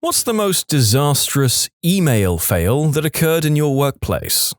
What's the most disastrous email fail that occurred in your workplace?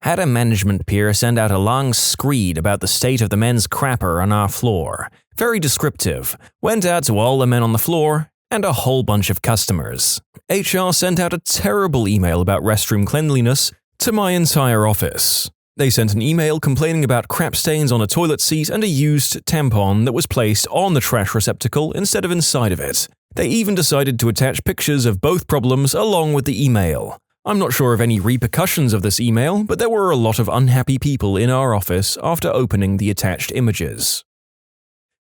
Had a management peer send out a long screed about the state of the men's crapper on our floor. Very descriptive. Went out to all the men on the floor and a whole bunch of customers. HR sent out a terrible email about restroom cleanliness to my entire office. They sent an email complaining about crap stains on a toilet seat and a used tampon that was placed on the trash receptacle instead of inside of it. They even decided to attach pictures of both problems along with the email. I'm not sure of any repercussions of this email, but there were a lot of unhappy people in our office after opening the attached images.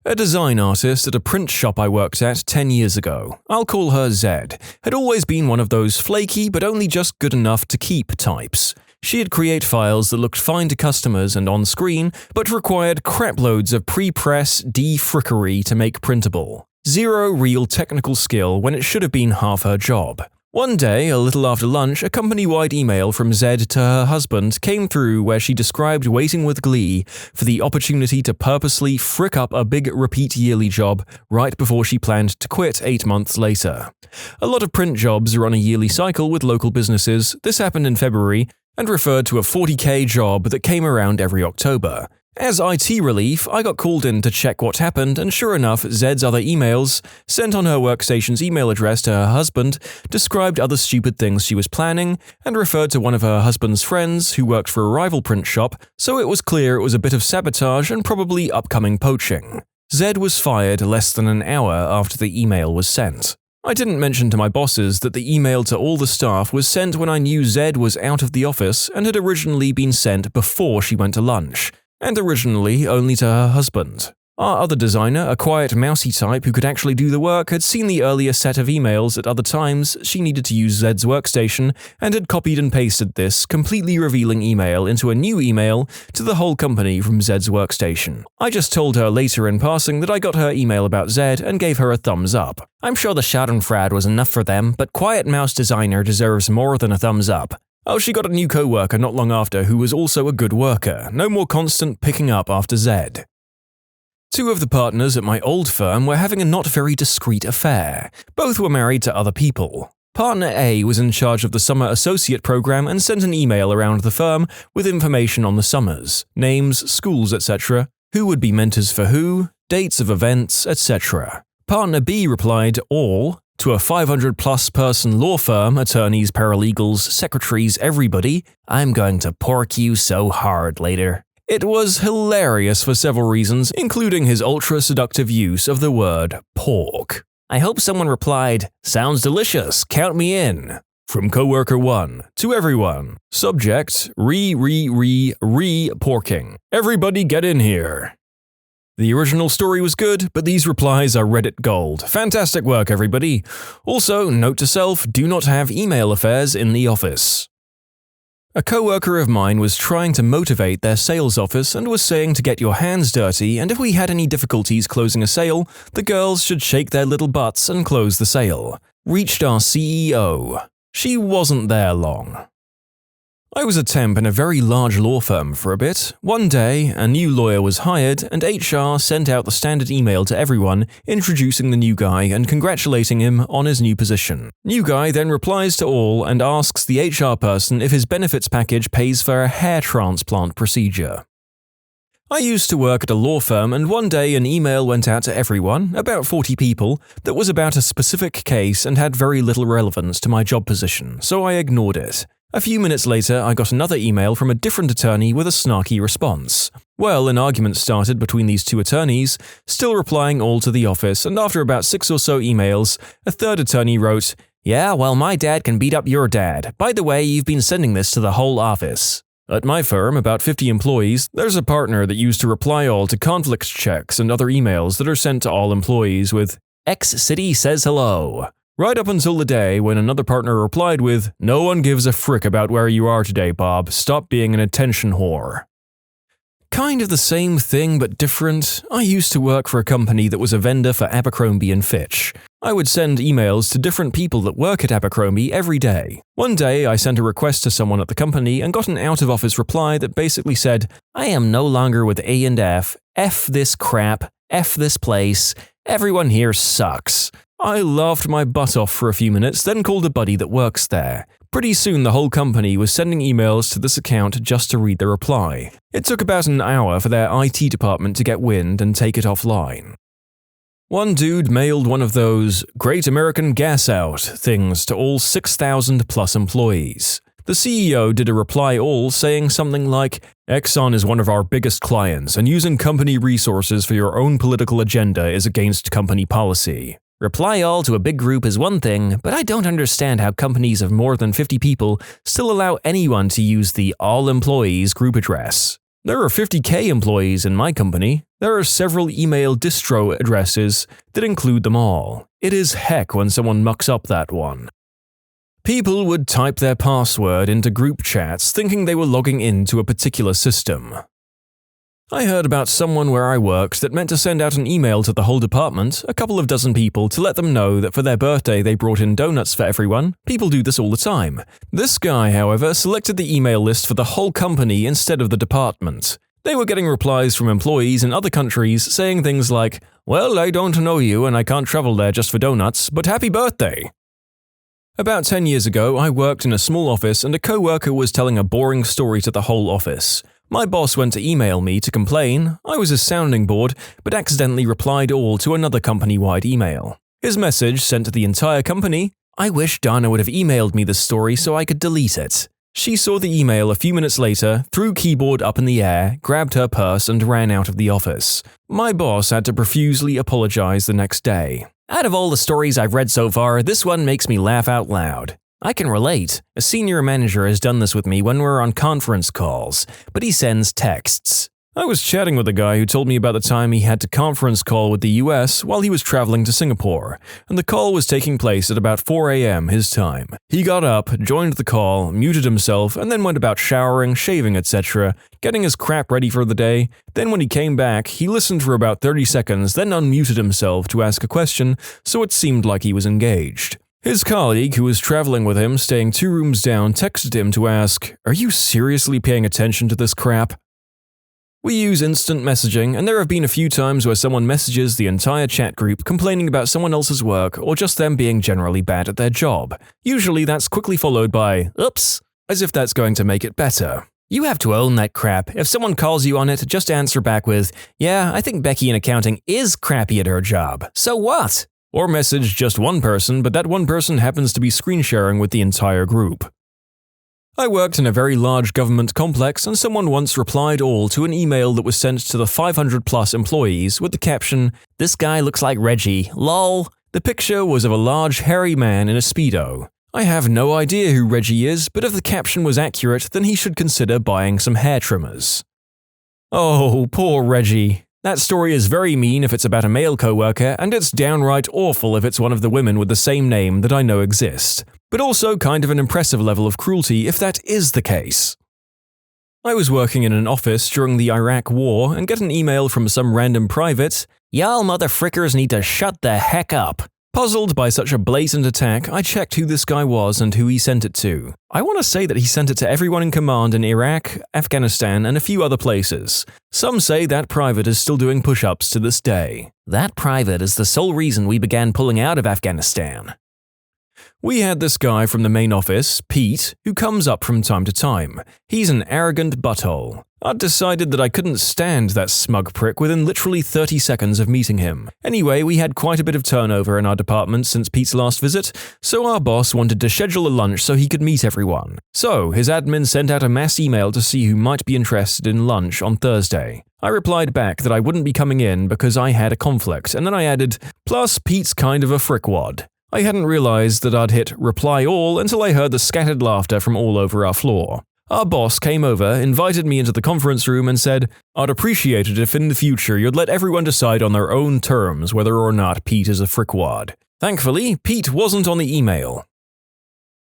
A design artist at a print shop I worked at 10 years ago, I'll call her Zed, had always been one of those flaky but only just good enough to keep types. She'd create files that looked fine to customers and on screen, but required craploads of pre-press de-frickery to make printable. Zero real technical skill when it should have been half her job. One day, a little after lunch, a company-wide email from Zed to her husband came through where she described waiting with glee for the opportunity to purposely frick up a big repeat yearly job right before she planned to quit 8 months later. A lot of print jobs are on a yearly cycle with local businesses. This happened in February and referred to a 40k job that came around every October. As IT relief, I got called in to check what happened, and sure enough, Zed's other emails, sent on her workstation's email address to her husband, described other stupid things she was planning, and referred to one of her husband's friends who worked for a rival print shop, so it was clear it was a bit of sabotage and probably upcoming poaching. Zed was fired less than an hour after the email was sent. I didn't mention to my bosses that the email to all the staff was sent when I knew Zed was out of the office and had originally been sent before she went to lunch, and originally only to her husband. Our other designer, a quiet mousy type who could actually do the work, had seen the earlier set of emails at other times she needed to use Zed's workstation and had copied and pasted this completely revealing email into a new email to the whole company from Zed's workstation. I just told her later in passing that I got her email about Zed and gave her a thumbs up. I'm sure the schadenfreude was enough for them, but quiet mouse designer deserves more than a thumbs up. Oh, she got a new co-worker not long after who was also a good worker, no more constant picking up after Zed. 2 of the partners at my old firm were having a not very discreet affair. Both were married to other people. Partner A was in charge of the summer associate program and sent an email around the firm with information on the summers, names, schools, etc., who would be mentors for who, dates of events, etc. Partner B replied, all, to a 500-plus person law firm, attorneys, paralegals, secretaries, everybody, I'm going to pork you so hard later. It was hilarious for several reasons, including his ultra-seductive use of the word pork. I hope someone replied, sounds delicious, count me in. From coworker 1 to everyone. Subject, porking. Everybody get in here. The original story was good, but these replies are Reddit gold. Fantastic work, everybody. Also, note to self, do not have email affairs in the office. A coworker of mine was trying to motivate their sales office and was saying to get your hands dirty, and if we had any difficulties closing a sale, the girls should shake their little butts and close the sale. Reached our CEO. She wasn't there long. I was a temp in a very large law firm for a bit. One day, a new lawyer was hired, and HR sent out the standard email to everyone introducing the new guy and congratulating him on his new position. New guy then replies to all and asks the HR person if his benefits package pays for a hair transplant procedure. I used to work at a law firm, and one day an email went out to everyone, about 40 people, that was about a specific case and had very little relevance to my job position, so I ignored it. A few minutes later, I got another email from a different attorney with a snarky response. Well, an argument started between these 2 attorneys, still replying all to the office, and after about 6 or so emails, a third attorney wrote, yeah, well, my dad can beat up your dad. By the way, you've been sending this to the whole office. At my firm, about 50 employees, there's a partner that used to reply all to conflict checks and other emails that are sent to all employees with, X City says hello. Right up until the day when another partner replied with, no one gives a frick about where you are today, Bob. Stop being an attention whore. Kind of the same thing but different. I used to work for a company that was a vendor for Abercrombie & Fitch. I would send emails to different people that work at Abercrombie every day. One day, I sent a request to someone at the company and got an out-of-office reply that basically said, I am no longer with A&F, F this crap, F this place, everyone here sucks. I laughed my butt off for a few minutes, then called a buddy that works there. Pretty soon the whole company was sending emails to this account just to read the reply. It took about an hour for their IT department to get wind and take it offline. One dude mailed one of those Great American Gas Out things to all 6,000 plus employees. The CEO did a reply all saying something like, "Exxon is one of our biggest clients, and using company resources for your own political agenda is against company policy. Reply all to a big group is one thing, but I don't understand how companies of more than 50 people still allow anyone to use the all employees group address. There are 50k employees in my company. There are several email distro addresses that include them all. It is heck when someone mucks up that one." People would type their password into group chats thinking they were logging into a particular system. I heard about someone where I worked that meant to send out an email to the whole department, a couple of dozen people, to let them know that for their birthday they brought in donuts for everyone. People do this all the time. This guy, however, selected the email list for the whole company instead of the department. They were getting replies from employees in other countries saying things like, "Well, I don't know you and I can't travel there just for donuts, but happy birthday." About 10 years ago, I worked in a small office and a co-worker was telling a boring story to the whole office. My boss went to email me to complain. I was his sounding board, but accidentally replied all to another company-wide email. His message sent to the entire company: "I wish Dana would have emailed me this story so I could delete it." She saw the email a few minutes later, threw keyboard up in the air, grabbed her purse and ran out of the office. My boss had to profusely apologize the next day. "Out of all the stories I've read so far, this one makes me laugh out loud. I can relate. A senior manager has done this with me when we're on conference calls, but he sends texts." I was chatting with a guy who told me about the time he had to conference call with the US while he was traveling to Singapore, and the call was taking place at about 4 a.m. his time. He got up, joined the call, muted himself, and then went about showering, shaving, etc., getting his crap ready for the day. Then when he came back, he listened for about 30 seconds, then unmuted himself to ask a question, so it seemed like he was engaged. His colleague, who was traveling with him, staying 2 rooms down, texted him to ask, "Are you seriously paying attention to this crap?" We use instant messaging, and there have been a few times where someone messages the entire chat group complaining about someone else's work or just them being generally bad at their job. Usually that's quickly followed by, "Oops," as if that's going to make it better. You have to own that crap. If someone calls you on it, just answer back with, "Yeah, I think Becky in accounting is crappy at her job. So what?" Or message just one person, but that one person happens to be screen sharing with the entire group. I worked in a very large government complex, and someone once replied all to an email that was sent to the 500 plus employees with the caption, "This guy looks like Reggie, lol." The picture was of a large hairy man in a Speedo. I have no idea who Reggie is, but if the caption was accurate, then he should consider buying some hair trimmers. Oh, poor Reggie. That story is very mean if it's about a male coworker, and it's downright awful if it's one of the women with the same name that I know exist. But also kind of an impressive level of cruelty if that is the case. I was working in an office during the Iraq War and get an email from some random private, "Y'all motherfrickers need to shut the heck up." Puzzled by such a blatant attack, I checked who this guy was and who he sent it to. I want to say that he sent it to everyone in command in Iraq, Afghanistan, and a few other places. Some say that private is still doing push-ups to this day. That private is the sole reason we began pulling out of Afghanistan. We had this guy from the main office, Pete, who comes up from time to time. He's an arrogant butthole. I'd decided that I couldn't stand that smug prick within literally 30 seconds of meeting him. Anyway, we had quite a bit of turnover in our department since Pete's last visit, so our boss wanted to schedule a lunch so he could meet everyone. So, his admin sent out a mass email to see who might be interested in lunch on Thursday. I replied back that I wouldn't be coming in because I had a conflict, and then I added, "Plus, Pete's kind of a frickwad." I hadn't realized that I'd hit reply all until I heard the scattered laughter from all over our floor. Our boss came over, invited me into the conference room and said, "I'd appreciate it if in the future you'd let everyone decide on their own terms whether or not Pete is a frickwad." Thankfully, Pete wasn't on the email.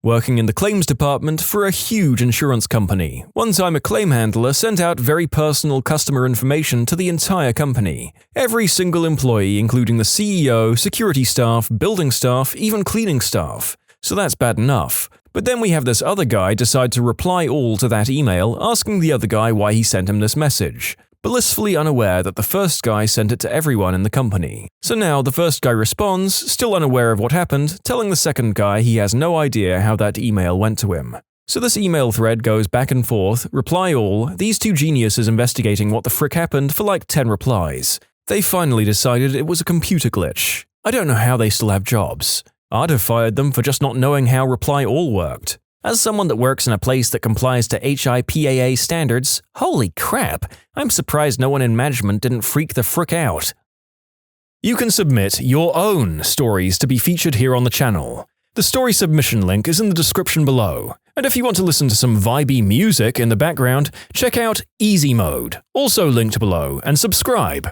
Working in the claims department for a huge insurance company, one time a claim handler sent out very personal customer information to the entire company. Every single employee, including the CEO, security staff, building staff, even cleaning staff. So that's bad enough. But then we have this other guy decide to reply all to that email, asking the other guy why he sent him this message. blissfully unaware that the first guy sent it to everyone in the company. So now the first guy responds, still unaware of what happened, telling the second guy he has no idea how that email went to him. So this email thread goes back and forth, reply all, these two geniuses investigating what the frick happened for like 10 replies. They finally decided it was a computer glitch. I don't know how they still have jobs. I'd have fired them for just not knowing how reply all worked. As someone that works in a place that complies to IDOWorkHereLady standards, holy crap, I'm surprised no one in management didn't freak the frick out. You can submit your own stories to be featured here on the channel. The story submission link is in the description below. And if you want to listen to some vibey music in the background, check out easymode, also linked below, and subscribe.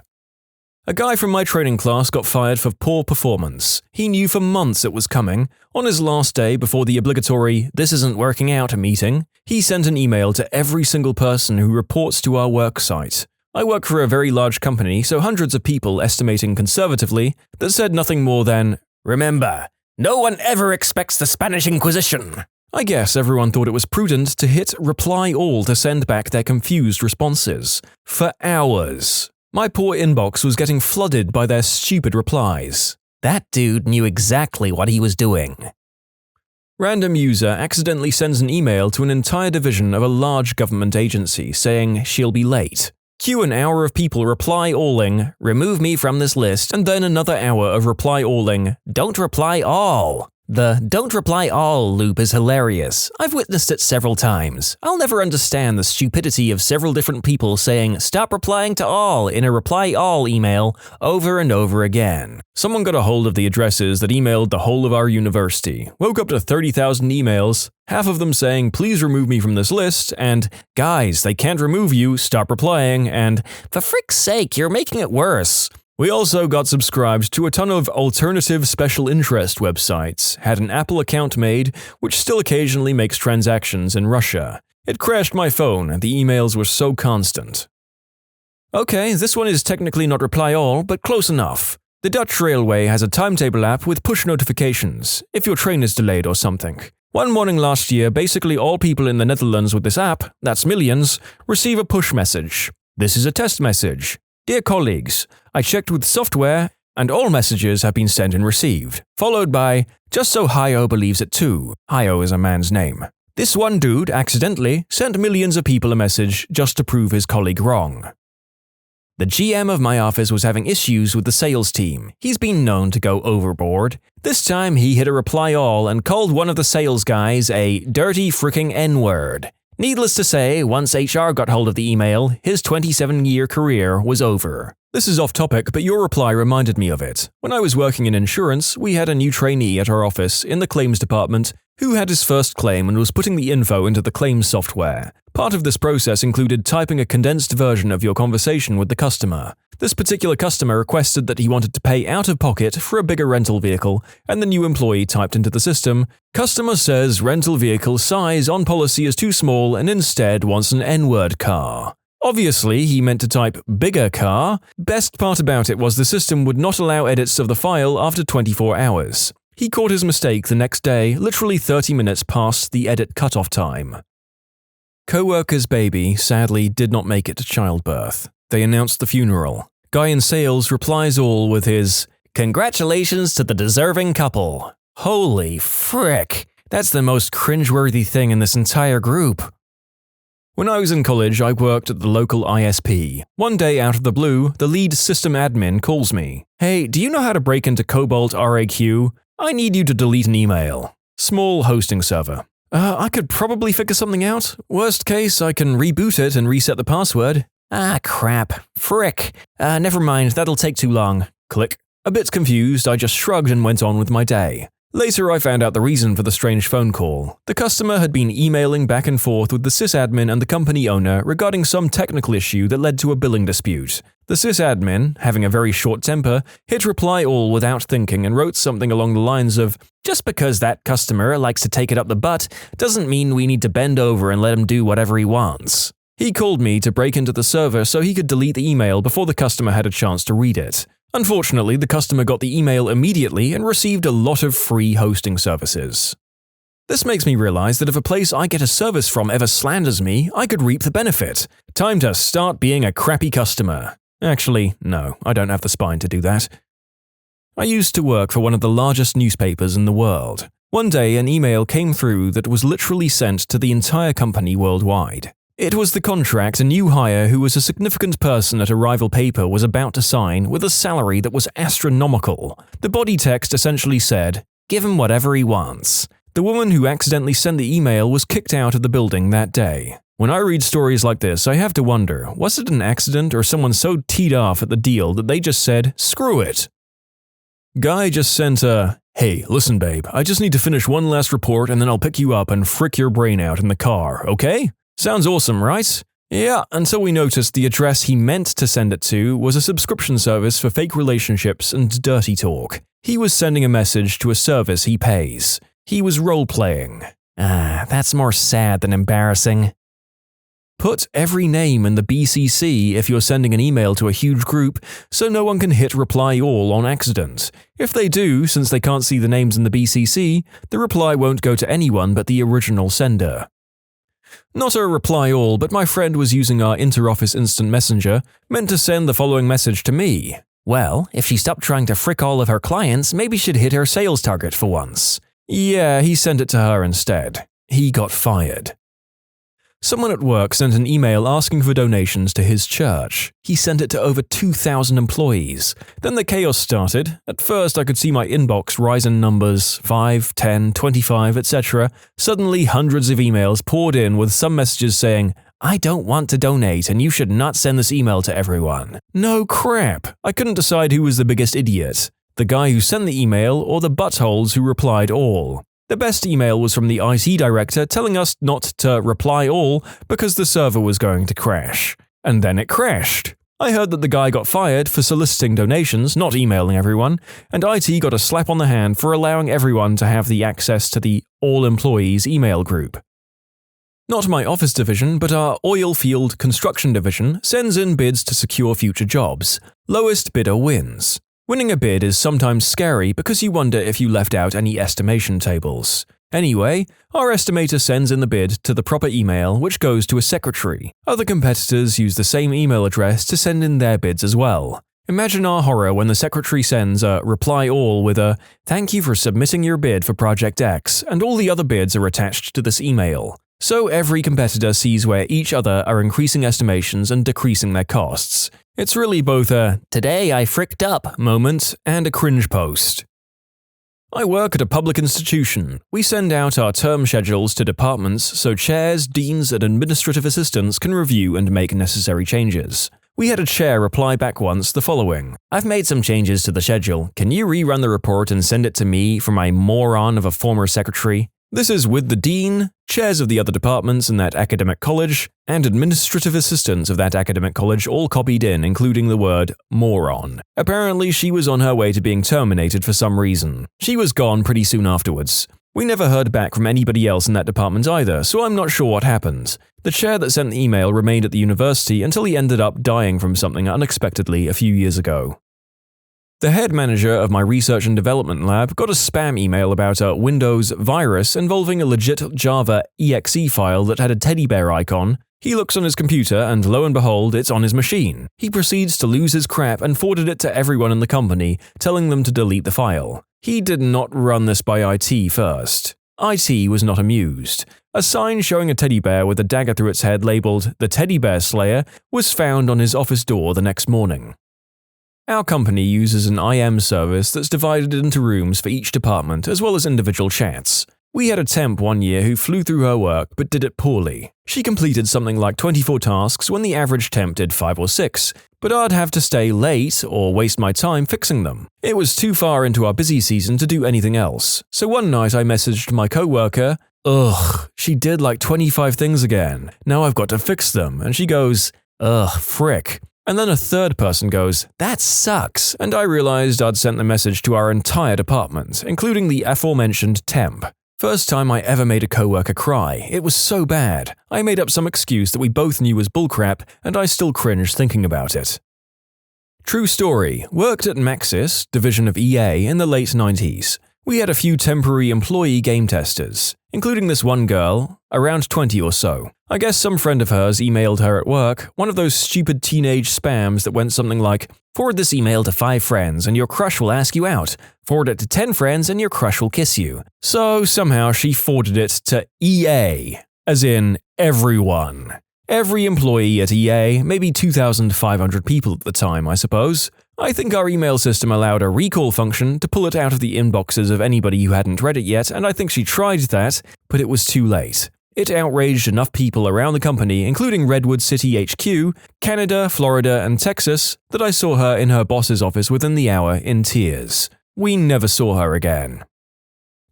A guy from my training class got fired for poor performance. He knew for months it was coming. On his last day before the obligatory "this isn't working out" meeting, he sent an email to every single person who reports to our work site. I work for a very large company, so hundreds of people estimating conservatively, that said nothing more than, "Remember, no one ever expects the Spanish Inquisition." I guess everyone thought it was prudent to hit reply all to send back their confused responses. For hours. My poor inbox was getting flooded by their stupid replies. That dude knew exactly what he was doing. Random user accidentally sends an email to an entire division of a large government agency saying she'll be late. Cue an hour of people reply alling, "remove me from this list," and then another hour of reply alling, "don't reply all." The "don't reply all" loop is hilarious. I've witnessed it several times. I'll never understand the stupidity of several different people saying "stop replying to all" in a reply all email over and over again. Someone got a hold of the addresses that emailed the whole of our university, woke up to 30,000 emails, half of them saying "please remove me from this list" and "guys, they can't remove you, stop replying" and "for frick's sake, you're making it worse." We also got subscribed to a ton of alternative special interest websites, had an Apple account made, which still occasionally makes transactions in Russia. It crashed my phone, and the emails were so constant. Okay, this one is technically not reply all, but close enough. The Dutch Railway has a timetable app with push notifications, if your train is delayed or something. One morning last year, basically all people in the Netherlands with this app, that's millions, receive a push message. This is a test message. "Dear colleagues, I checked with software, and all messages have been sent and received," followed by, "just so Hio believes it too." Hio is a man's name. "This one dude accidentally sent millions of people a message just to prove his colleague wrong." The GM of my office was having issues with the sales team. He's been known to go overboard. This time he hit a reply all and called one of the sales guys a dirty fricking N-word. Needless to say, once HR got hold of the email, his 27-year career was over. This is off topic, but your reply reminded me of it. When I was working in insurance, we had a new trainee at our office in the claims department who had his first claim and was putting the info into the claims software. Part of this process included typing a condensed version of your conversation with the customer. This particular customer requested that he wanted to pay out of pocket for a bigger rental vehicle, and the new employee typed into the system, "Customer says rental vehicle size on policy is too small and instead wants an N-word car." Obviously, he meant to type "bigger car." Best part about it was the system would not allow edits of the file after 24 hours. He caught his mistake the next day, literally 30 minutes past the edit cutoff time. Co-worker's baby sadly did not make it to childbirth. They announced the funeral. Guy in sales replies all with his "congratulations to the deserving couple." Holy frick, that's the most cringeworthy thing in this entire group. When I was in college, I worked at the local ISP. One day out of the blue, the lead system admin calls me. "Hey, do you know how to break into Cobalt RAQ? I need you to delete an email." Small hosting server. I could probably figure something out. Worst case, I can reboot it and reset the password." "Ah, crap. Frick. Never mind, that'll take too long." Click. A bit confused, I just shrugged and went on with my day. Later, I found out the reason for the strange phone call. The customer had been emailing back and forth with the sysadmin and the company owner regarding some technical issue that led to a billing dispute. The sysadmin, having a very short temper, hit reply all without thinking and wrote something along the lines of, "Just because that customer likes to take it up the butt doesn't mean we need to bend over and let him do whatever he wants." He called me to break into the server so he could delete the email before the customer had a chance to read it. Unfortunately, the customer got the email immediately and received a lot of free hosting services. This makes me realize that if a place I get a service from ever slanders me, I could reap the benefit. Time to start being a crappy customer. Actually, no, I don't have the spine to do that. I used to work for one of the largest newspapers in the world. One day, an email came through that was literally sent to the entire company worldwide. It was the contract a new hire who was a significant person at a rival paper was about to sign with a salary that was astronomical. The body text essentially said, "Give him whatever he wants." The woman who accidentally sent the email was kicked out of the building that day. When I read stories like this, I have to wonder, was it an accident or someone so teed off at the deal that they just said, "Screw it"? Guy just sent a, "Hey, listen babe, I just need to finish one last report and then I'll pick you up and frick your brain out in the car, okay? Sounds awesome, right?" Yeah, until we noticed the address he meant to send it to was a subscription service for fake relationships and dirty talk. He was sending a message to a service he pays. He was role-playing. That's more sad than embarrassing. Put every name in the BCC if you're sending an email to a huge group, so no one can hit reply all on accident. If they do, since they can't see the names in the BCC, the reply won't go to anyone but the original sender. Not a reply all, but my friend was using our inter-office instant messenger, meant to send the following message to me. Well, if she stopped trying to frick all of her clients, maybe she'd hit her sales target for once. Yeah, he sent it to her instead. He got fired. Someone at work sent an email asking for donations to his church. He sent it to over 2,000 employees. Then the chaos started. At first, I could see my inbox rise in numbers 5, 10, 25, etc. Suddenly, hundreds of emails poured in with some messages saying, "I don't want to donate and you should not send this email to everyone." No crap. I couldn't decide who was the biggest idiot. The guy who sent the email or the buttholes who replied all. The best email was from the IT director telling us not to reply all because the server was going to crash. And then it crashed. I heard that the guy got fired for soliciting donations, not emailing everyone, and IT got a slap on the hand for allowing everyone to have the access to the all-employees email group. Not my office division, but our oil field construction division sends in bids to secure future jobs. Lowest bidder wins. Winning a bid is sometimes scary because you wonder if you left out any estimation tables. Anyway, our estimator sends in the bid to the proper email, which goes to a secretary. Other competitors use the same email address to send in their bids as well. Imagine our horror when the secretary sends a reply all with a "Thank you for submitting your bid for Project X," and all the other bids are attached to this email. So every competitor sees where each other are increasing estimations and decreasing their costs. It's really both a "today I fricked up" moment and a cringe post. I work at a public institution. We send out our term schedules to departments so chairs, deans, and administrative assistants can review and make necessary changes. We had a chair reply back once the following: "I've made some changes to the schedule. Can you rerun the report and send it to me for my moron of a former secretary?" This is with the dean, chairs of the other departments in that academic college, and administrative assistants of that academic college all copied in, including the word moron. Apparently, she was on her way to being terminated for some reason. She was gone pretty soon afterwards. We never heard back from anybody else in that department either, so I'm not sure what happened. The chair that sent the email remained at the university until he ended up dying from something unexpectedly a few years ago. The head manager of my research and development lab got a spam email about a Windows virus involving a legit Java exe file that had a teddy bear icon. He looks on his computer and lo and behold, it's on his machine. He proceeds to lose his crap and forwarded it to everyone in the company, telling them to delete the file. He did not run this by IT first. IT was not amused. A sign showing a teddy bear with a dagger through its head labeled "The Teddy Bear Slayer" was found on his office door the next morning. Our company uses an IM service that's divided into rooms for each department as well as individual chats. We had a temp one year who flew through her work but did it poorly. She completed something like 24 tasks when the average temp did 5 or 6, but I'd have to stay late or waste my time fixing them. It was too far into our busy season to do anything else, so one night I messaged my coworker, "Ugh, she did like 25 things again. Now I've got to fix them," and she goes, "Ugh, frick." And then a third person goes, "That sucks," and I realized I'd sent the message to our entire department, including the aforementioned temp. First time I ever made a coworker cry. It was so bad. I made up some excuse that we both knew was bullcrap, and I still cringe thinking about it. True story. Worked at Maxis, division of EA, in the late 90s. We had a few temporary employee game testers. including this one girl, around 20 or so. I guess some friend of hers emailed her at work, one of those stupid teenage spams that went something like, "Forward this email to 5 friends and your crush will ask you out. Forward it to 10 friends and your crush will kiss you." So somehow she forwarded it to EA, as in everyone. Every employee at EA, maybe 2,500 people at the time, I suppose. I think our email system allowed a recall function to pull it out of the inboxes of anybody who hadn't read it yet, and I think she tried that, but it was too late. It outraged enough people around the company, including Redwood City HQ, Canada, Florida, and Texas, that I saw her in her boss's office within the hour in tears. We never saw her again.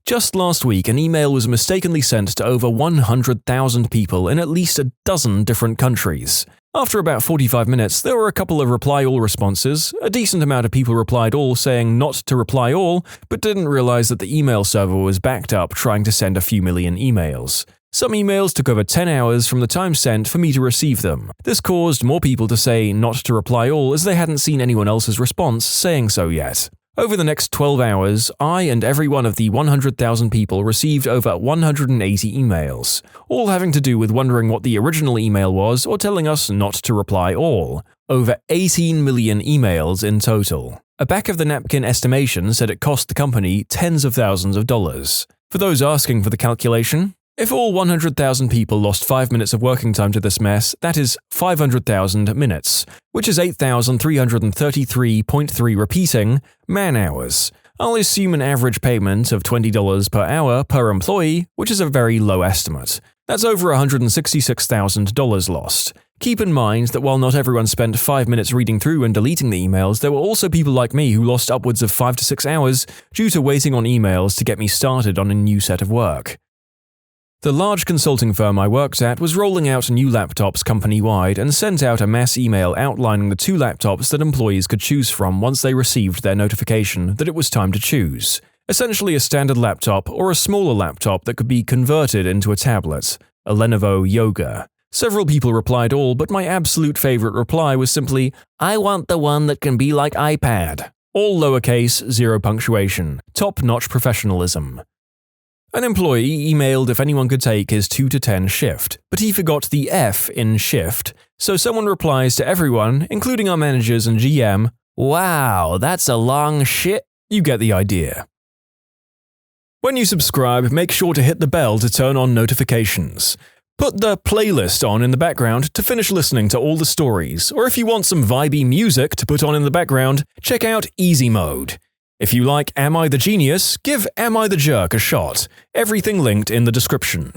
Just last week, an email was mistakenly sent to over 100,000 people in at least a dozen different countries. After about 45 minutes, there were a couple of reply all responses. A decent amount of people replied all saying not to reply all, but didn't realize that the email server was backed up trying to send a few million emails. Some emails took over 10 hours from the time sent for me to receive them. This caused more people to say not to reply all as they hadn't seen anyone else's response saying so yet. Over the next 12 hours, I and every one of the 100,000 people received over 180 emails, all having to do with wondering what the original email was or telling us not to reply all. Over 18 million emails in total. A back-of-the-napkin estimation said it cost the company tens of thousands of dollars. For those asking for the calculation, if all 100,000 people lost 5 minutes of working time to this mess, that is 500,000 minutes, which is 8,333.3 repeating man-hours. I'll assume an average payment of $20 per hour per employee, which is a very low estimate. That's over $166,000 lost. Keep in mind that while not everyone spent 5 minutes reading through and deleting the emails, there were also people like me who lost upwards of 5 to 6 hours due to waiting on emails to get me started on a new set of work. The large consulting firm I worked at was rolling out new laptops company-wide and sent out a mass email outlining the 2 laptops that employees could choose from once they received their notification that it was time to choose. Essentially a standard laptop or a smaller laptop that could be converted into a tablet, a Lenovo Yoga. Several people replied all, but my absolute favorite reply was simply, "I want the one that can be like iPad." All lowercase, 0 punctuation. Top-notch professionalism. An employee emailed if anyone could take his 2 to 10 shift, but he forgot the F in shift, so someone replies to everyone, including our managers and GM, "Wow, that's a long shit." You get the idea. When you subscribe, make sure to hit the bell to turn on notifications. Put the playlist on in the background to finish listening to all the stories, or if you want some vibey music to put on in the background, check out easymode. If you like Am I the Genius, give Am I the Jerk a shot. Everything linked in the description.